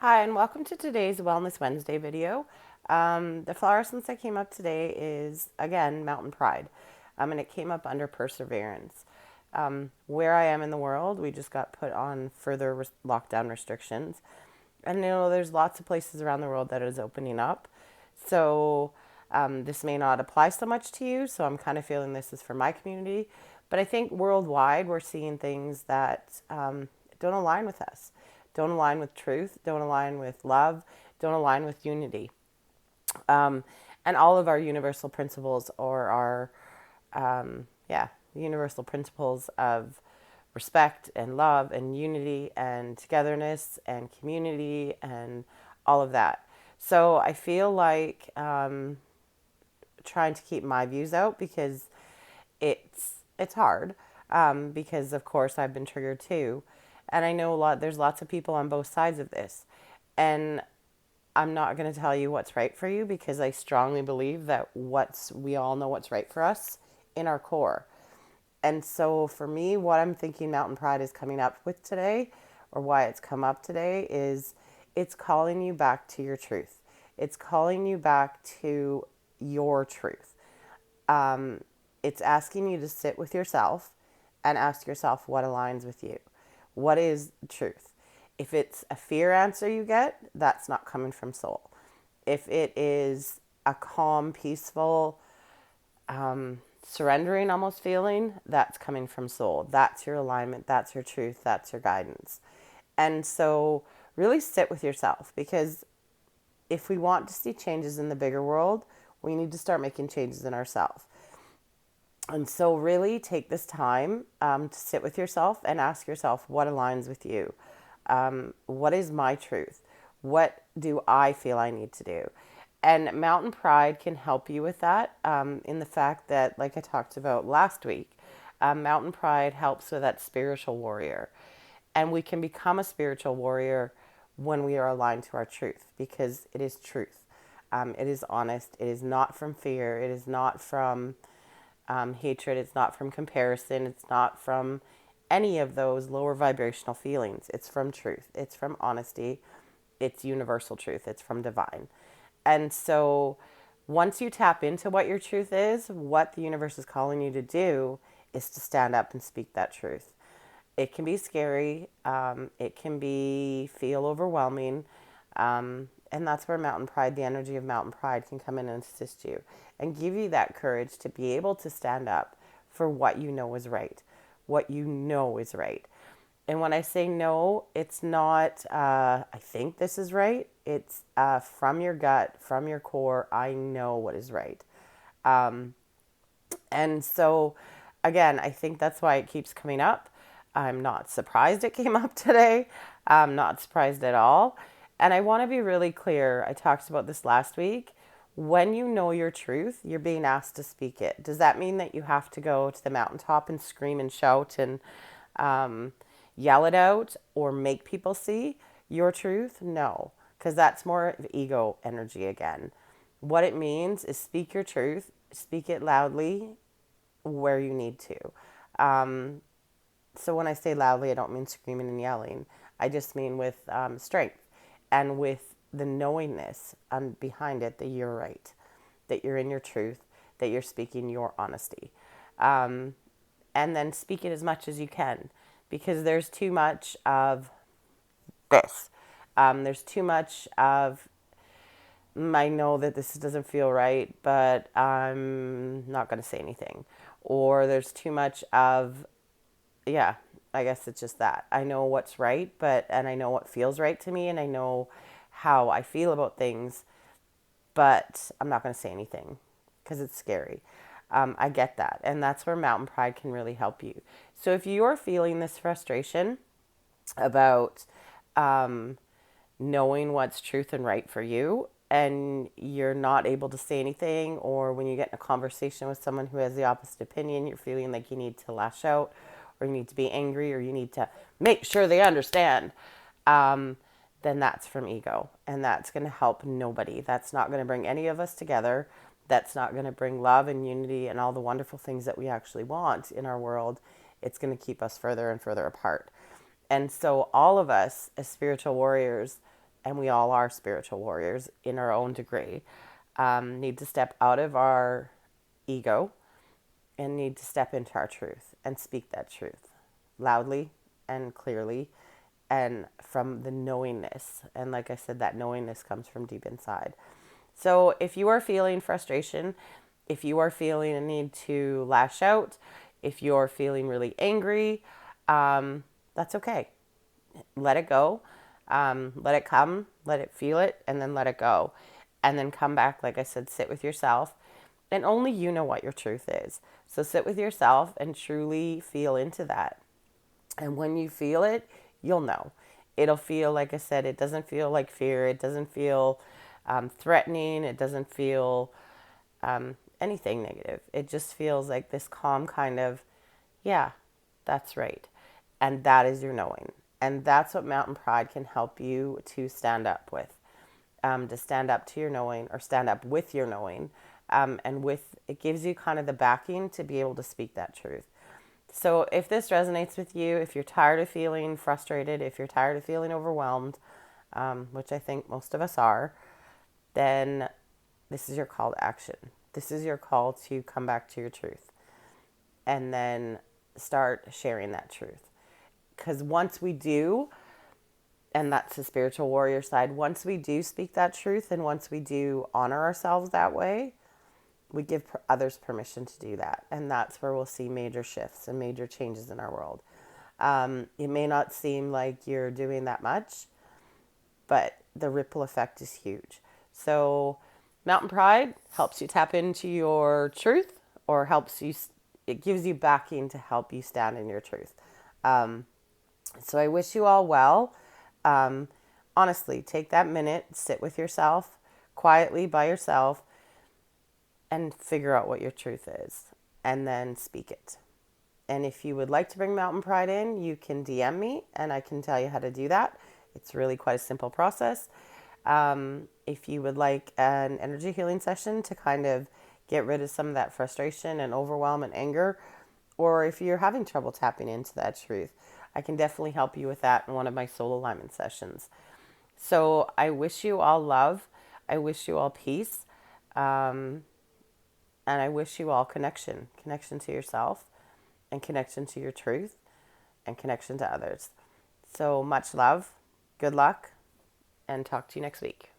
Hi, and welcome to today's Wellness Wednesday video. The fluorescence that came up today is, again, Mountain Pride, and it came up under Perseverance. Where I am in the world, we just got put on further lockdown restrictions. And there's lots of places around the world that is opening up. So this may not apply so much to you, so I'm kind of feeling this is for my community. But I think worldwide, we're seeing things that don't align with us, don't align with truth, don't align with love, don't align with unity. Um, and all of our universal principles, or our, universal principles of respect and love and unity and togetherness and community and all of that. So I feel like trying to keep my views out because it's hard, because of course I've been triggered too, and I know there's lots of people on both sides of this, and I'm not going to tell you what's right for you because I strongly believe that we all know what's right for us in our core. And so for me, what I'm thinking Mountain Pride is coming up with today, or why it's come up today, is it's calling you back to your truth. It's calling you back to your truth. It's asking you to sit with yourself and ask yourself what aligns with you. What is truth? If it's a fear answer you get, that's not coming from soul. If it is a calm, peaceful, surrendering almost feeling, that's coming from soul. That's your alignment. That's your truth. That's your guidance. And so, really sit with yourself, because if we want to see changes in the bigger world, we need to start making changes in ourselves. And so, really take this time to sit with yourself and ask yourself what aligns with you. What is my truth? What do I feel I need to do? And Mountain Pride can help you with that, in the fact that, like I talked about last week, Mountain Pride helps with that spiritual warrior. And we can become a spiritual warrior when we are aligned to our truth, because it is truth. It is honest. It is not from fear. It is not from hatred. It's not from comparison. It's not from any of those lower vibrational feelings. It's from truth. It's from honesty. It's universal truth. It's from divine. And so once you tap into what your truth is, what the universe is calling you to do is to stand up and speak that truth. It can be scary. It can feel overwhelming. And that's where Mountain Pride, the energy of Mountain Pride, can come in and assist you and give you that courage to be able to stand up for what you know is right. What you know is right. And when I say no, it's not, I think this is right. It's from your gut, from your core, I know what is right. And so, again, I think that's why it keeps coming up. I'm not surprised it came up today. I'm not surprised at all. And I want to be really clear. I talked about this last week. When you know your truth, you're being asked to speak it. Does that mean that you have to go to the mountaintop and scream and shout and yell it out or make people see your truth? No, because that's more of ego energy again. What it means is speak your truth, speak it loudly where you need to. Um, so when I say loudly, I don't mean screaming and yelling. I just mean with strength and with the knowingness behind it that you're right, that you're in your truth, that you're speaking your honesty. Um, and then speak it as much as you can, because there's too much of this. There's too much of, I know that this doesn't feel right, but I'm not going to say anything. Or there's too much of, yeah, I guess it's just that. I know what's right, and I know what feels right to me, and I know how I feel about things, but I'm not going to say anything because it's scary. I get that. And that's where Mountain Pride can really help you. So if you're feeling this frustration about knowing what's truth and right for you, and you're not able to say anything, or when you get in a conversation with someone who has the opposite opinion, you're feeling like you need to lash out, or you need to be angry, or you need to make sure they understand, then that's from ego. And that's going to help nobody. That's not going to bring any of us together. That's not going to bring love and unity and all the wonderful things that we actually want in our world. It's going to keep us further and further apart. And so, all of us as spiritual warriors and we all are spiritual warriors in our own degree, need to step out of our ego and need to step into our truth and speak that truth loudly and clearly and from the knowingness. And like I said, that knowingness comes from deep inside. So if you are feeling frustration, if you are feeling a need to lash out, if you're feeling really angry, that's okay. Let it go. Let it come, let it feel it, and then let it go. And then come back, like I said, sit with yourself. And only you know what your truth is. So sit with yourself and truly feel into that. And when you feel it, you'll know. It'll feel, like I said, it doesn't feel like fear. It doesn't feel threatening. It doesn't feel anything negative. It just feels like this calm kind of, yeah, that's right. And that is your knowing. And that's what Mountain Pride can help you to stand up with, to stand up to your knowing or stand up with your knowing. And with it gives you kind of the backing to be able to speak that truth. So if this resonates with you, if you're tired of feeling frustrated, if you're tired of feeling overwhelmed, which I think most of us are, then this is your call to action. This is your call to come back to your truth and then start sharing that truth. Because once we do, and that's the spiritual warrior side, once we do speak that truth and once we do honor ourselves that way, we give others permission to do that. And that's where we'll see major shifts and major changes in our world. It may not seem like you're doing that much, but the ripple effect is huge. So Mountain Pride helps you tap into your truth, or helps you, it gives you backing to help you stand in your truth. So I wish you all well. Honestly, take that minute, sit with yourself quietly by yourself, and figure out what your truth is, and then speak it. And if you would like to bring Mountain Pride in, you can DM me and I can tell you how to do that. It's really quite a simple process. If you would like an energy healing session to kind of get rid of some of that frustration and overwhelm and anger, or if you're having trouble tapping into that truth, I can definitely help you with that in one of my soul alignment sessions. So I wish you all love. I wish you all peace. And I wish you all connection to yourself and connection to your truth and connection to others. So much love, good luck, and talk to you next week.